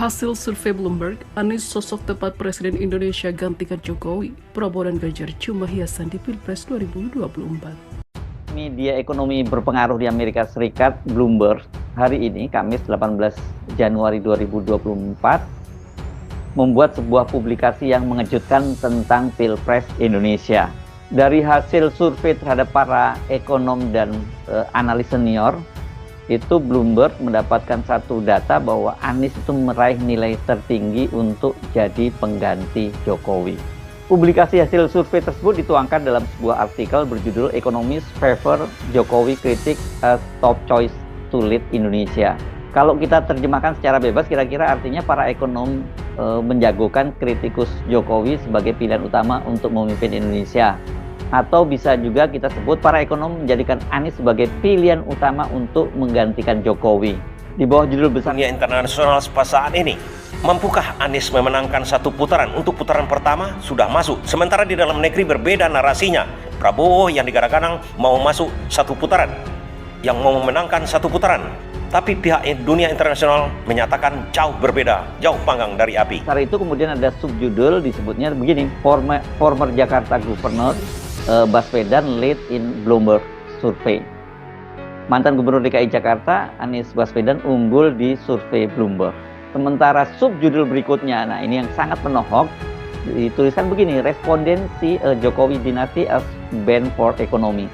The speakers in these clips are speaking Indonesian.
Hasil survei Bloomberg, Anies sosok tepat Presiden Indonesia gantikan Jokowi. Prabowo dan Ganjar cuma hiasan di Pilpres 2024. Media ekonomi berpengaruh di Amerika Serikat, Bloomberg, hari ini, Kamis 18 Januari 2024, membuat sebuah publikasi yang mengejutkan tentang Pilpres Indonesia. Dari hasil survei terhadap para ekonom dan analis senior, itu Bloomberg mendapatkan satu data bahwa Anies itu meraih nilai tertinggi untuk jadi pengganti Jokowi. Publikasi hasil survei tersebut dituangkan dalam sebuah artikel berjudul Economists Favor Jokowi Critic as Top Choice to Lead Indonesia. Kalau kita terjemahkan secara bebas, kira-kira artinya para ekonom menjagokan kritikus Jokowi sebagai pilihan utama untuk memimpin Indonesia. Atau bisa juga kita sebut para ekonom menjadikan Anies sebagai pilihan utama untuk menggantikan Jokowi. Di bawah judul besar dunia internasional saat ini, mampukah Anies memenangkan satu putaran? Untuk putaran pertama sudah masuk, sementara di dalam negeri berbeda narasinya. Prabowo yang digadang-gadang mau masuk satu putaran, yang mau memenangkan satu putaran. Tapi pihak dunia internasional menyatakan jauh berbeda, jauh panggang dari api. Setelah itu kemudian ada subjudul disebutnya begini, former Jakarta Governor Baswedan lead in Bloomberg survey. Mantan Gubernur DKI Jakarta Anies Baswedan unggul di survei Bloomberg. Sementara subjudul berikutnya, nah ini yang sangat menohok, dituliskan begini, respondensi Jokowi dinasti as bane for economy.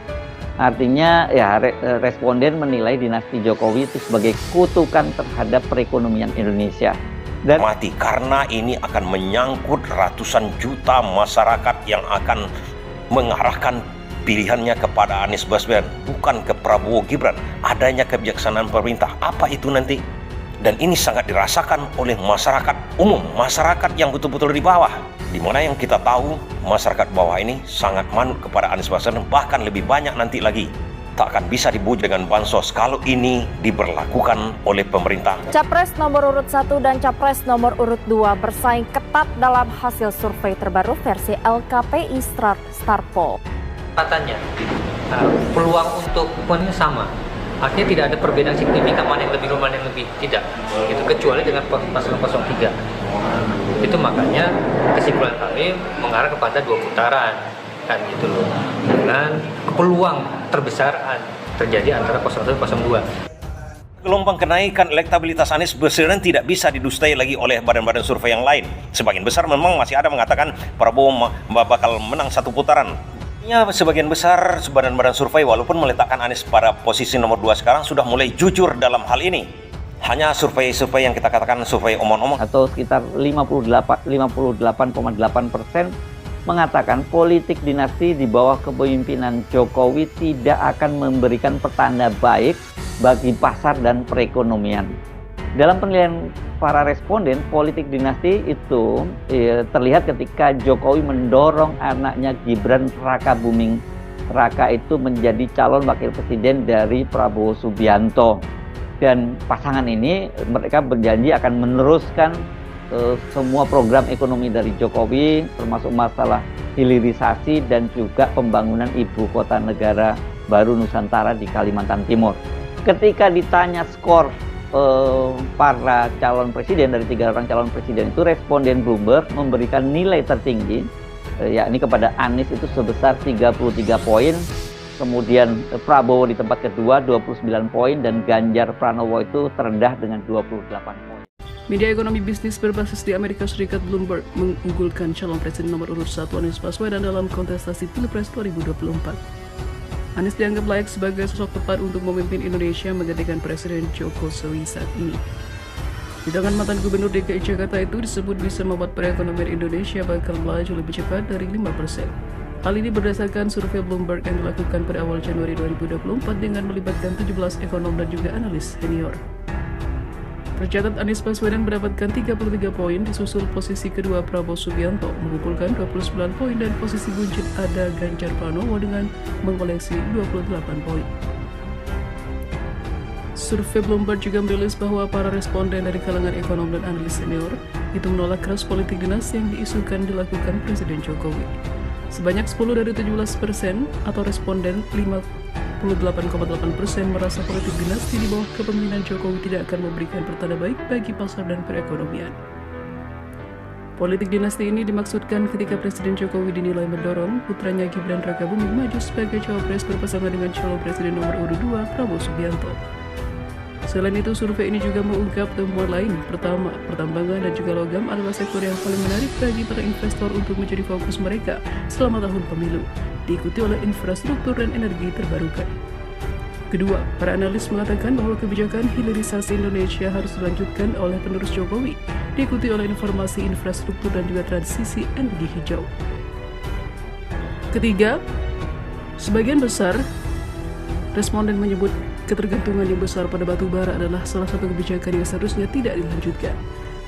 Artinya ya responden menilai dinasti Jokowi itu sebagai kutukan terhadap perekonomian Indonesia. Dan mati karena ini akan menyangkut ratusan juta masyarakat yang akan mengarahkan pilihannya kepada Anies Baswedan, bukan ke Prabowo Gibran. Adanya kebijaksanaan pemerintah, apa itu nanti? Dan ini sangat dirasakan oleh masyarakat umum, masyarakat yang betul-betul di bawah, di mana yang kita tahu masyarakat bawah ini sangat manut kepada Anies Baswedan, bahkan lebih banyak nanti lagi. Tak akan bisa dibujuk dengan bansos kalau ini diberlakukan oleh pemerintah. Capres nomor urut 1 dan Capres nomor urut 2 bersaing ketat dalam hasil survei terbaru versi LKPI Starpoll. Katanya peluang untuk poinnya sama. Artinya tidak ada perbedaan signifikan mana yang lebih, mana yang lebih tidak. Itu kecuali dengan paslon 03. Itu makanya kesimpulan kami mengarah kepada 2 putaran. Kan gitu loh, dengan peluang terbesar terjadi antara 01 dan 02. Gelombang kenaikan elektabilitas Anies Baswedan tidak bisa didustai lagi oleh badan-badan survei yang lain. Sebagian besar memang masih ada mengatakan Prabowo bakal menang satu putaran. Ya, sebagian besar badan-badan survei walaupun meletakkan Anies pada posisi nomor 2 sekarang sudah mulai jujur dalam hal ini. Hanya survei-survei yang kita katakan survei omong-omong atau sekitar 58,8% mengatakan politik dinasti di bawah kepemimpinan Jokowi tidak akan memberikan pertanda baik bagi pasar dan perekonomian. Dalam penilaian para responden, politik dinasti itu terlihat ketika Jokowi mendorong anaknya Gibran Raka Buming Raka itu menjadi calon wakil presiden dari Prabowo Subianto. Dan pasangan ini mereka berjanji akan meneruskan semua program ekonomi dari Jokowi, termasuk masalah hilirisasi dan juga pembangunan ibu kota negara baru Nusantara di Kalimantan Timur. Ketika ditanya skor para calon presiden dari 3 orang calon presiden itu, responden Bloomberg memberikan nilai tertinggi yakni kepada Anies itu sebesar 33 poin, kemudian Prabowo di tempat kedua 29 poin, dan Ganjar Pranowo itu terendah dengan 28 poin. Media ekonomi bisnis berbasis di Amerika Serikat Bloomberg mengunggulkan calon presiden nomor urut 1 Anies Baswedan dalam kontestasi Pilpres 2024. Anies dianggap layak sebagai sosok tepat untuk memimpin Indonesia menggantikan Presiden Jokowi saat ini. Tindakan mantan Gubernur DKI Jakarta itu disebut bisa membuat perekonomian Indonesia bakal melaju lebih cepat dari 5%. Hal ini berdasarkan survei Bloomberg yang dilakukan pada awal Januari 2024 dengan melibatkan 17 ekonom dan juga analis senior. Tercatat Anies Baswedan mendapatkan 33 poin, disusul posisi kedua Prabowo Subianto mengumpulkan 29 poin, dan posisi buncit ada Ganjar Pranowo dengan mengoleksi 28 poin. Survei Bloomberg juga merilis bahwa para responden dari kalangan ekonom dan analis senior itu menolak keras politik dinasti yang diisukan dilakukan Presiden Jokowi. Sebanyak 10 dari 17% atau responden 48,8% merasa politik dinasti di bawah kepemimpinan Jokowi tidak akan memberikan pertanda baik bagi pasar dan perekonomian. Politik dinasti ini dimaksudkan ketika Presiden Jokowi dinilai mendorong putranya Gibran Rakabuming maju sebagai cawapres berpasangan dengan calon presiden nomor urut 2 Prabowo Subianto. Selain itu, survei ini juga mengungkap temuan lain. Pertama, pertambangan dan juga logam adalah sektor yang paling menarik bagi para investor untuk menjadi fokus mereka selama tahun pemilu, diikuti oleh infrastruktur dan energi terbarukan. Kedua, para analis mengatakan bahwa kebijakan hilirisasi Indonesia harus dilanjutkan oleh penerus Jokowi, diikuti oleh informasi infrastruktur dan juga transisi energi hijau. Ketiga, sebagian besar responden menyebut ketergantungan yang besar pada batu bara adalah salah satu kebijakan yang seharusnya tidak dilanjutkan.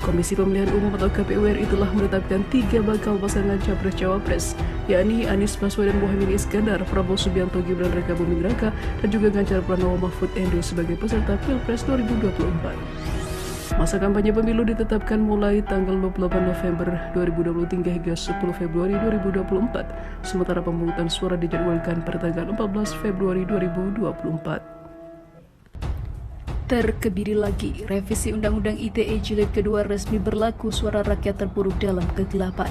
Komisi Pemilihan Umum atau KPU RI telah menetapkan 3 bakal pasangan capres-cawapres, yakni Anies Baswedan Mohaimin Iskandar, Prabowo Subianto Gibran Rakabuming Raka, dan juga Ganjar Pranowo Mahfud MD sebagai peserta Pilpres 2024. Masa kampanye pemilu ditetapkan mulai tanggal 28 November 2023 hingga 10 Februari 2024, sementara pemungutan suara dijadwalkan pada tanggal 14 Februari 2024. Terkebiri lagi, revisi Undang-Undang ITE Jilid kedua resmi berlaku, suara rakyat terpuruk dalam kegelapan.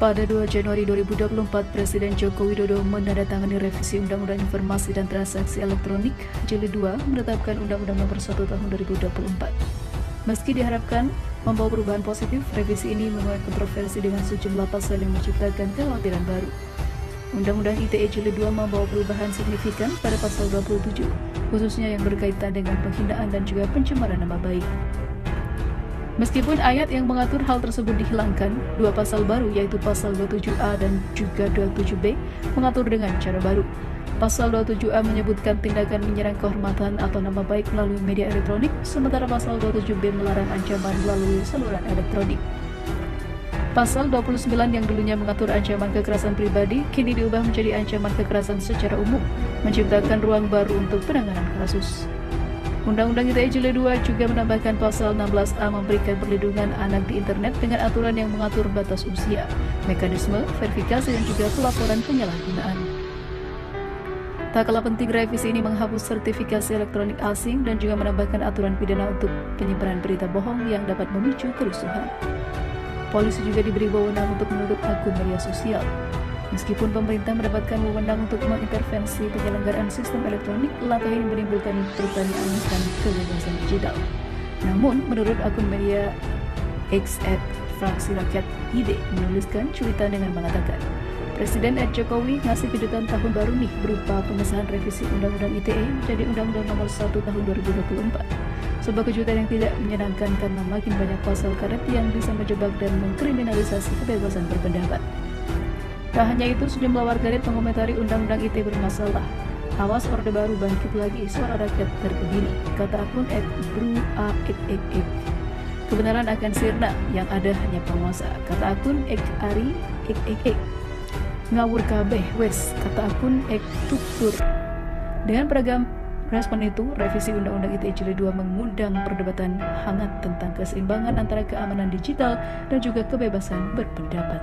Pada 2 Januari 2024, Presiden Joko Widodo menandatangani revisi Undang-Undang Informasi dan Transaksi Elektronik Jilid 2 menetapkan Undang-Undang Nomor 1 Tahun 2024. Meski diharapkan membawa perubahan positif, revisi ini menuai kontroversi dengan sejumlah pasal yang menciptakan kekhawatiran baru. Undang-Undang ITE Jilid 2 membawa perubahan signifikan pada pasal 27, khususnya yang berkaitan dengan penghinaan dan juga pencemaran nama baik. Meskipun ayat yang mengatur hal tersebut dihilangkan, 2 pasal baru yaitu pasal 27A dan juga 27B mengatur dengan cara baru. Pasal 27A menyebutkan tindakan menyerang kehormatan atau nama baik melalui media elektronik, sementara pasal 27B melarang ancaman melalui saluran elektronik. Pasal 29 yang dulunya mengatur ancaman kekerasan pribadi kini diubah menjadi ancaman kekerasan secara umum, menciptakan ruang baru untuk penanganan kasus. Undang-Undang ITE Jilid 2 juga menambahkan pasal 16A memberikan perlindungan anak di internet dengan aturan yang mengatur batas usia, mekanisme, verifikasi dan juga pelaporan penyalahgunaan. Tak kalah penting, revisi ini menghapus sertifikasi elektronik asing dan juga menambahkan aturan pidana untuk penyebaran berita bohong yang dapat memicu kerusuhan. Polisi juga diberi wewenang untuk menutup akun media sosial. Meskipun pemerintah mendapatkan wewenang untuk mengintervensi penyelenggaraan sistem elektronik, langkah ini menimbulkan pertanyaan akan kebebasan digital. Namun, menurut akun media X Fraksi Rakyat ID menuliskan cuitan dengan mengatakan, Presiden Jokowi ngasih kejutan tahun baru nih berupa pengesahan revisi Undang-Undang ITE menjadi Undang-Undang Nomor 1 Tahun 2024. Sebuah kejutan yang tidak menyenangkan karena makin banyak pasal karet yang bisa menjebak dan mengkriminalisasi kebebasan berpendapat. Tak hanya itu, sejumlah warganet mengomentari Undang-Undang ITE bermasalah. Awas Orde Baru bangkit lagi, suara rakyat terkebiri, kata akun @bru_a_ek. Kebenaran akan sirna, yang ada hanya penguasa, kata akun @ari_ek. Ngawur kabeh wes, kata akun @tuktur. Dengan beragam respon itu, revisi Undang-Undang ITE Jilid 2 mengundang perdebatan hangat tentang keseimbangan antara keamanan digital dan juga kebebasan berpendapat.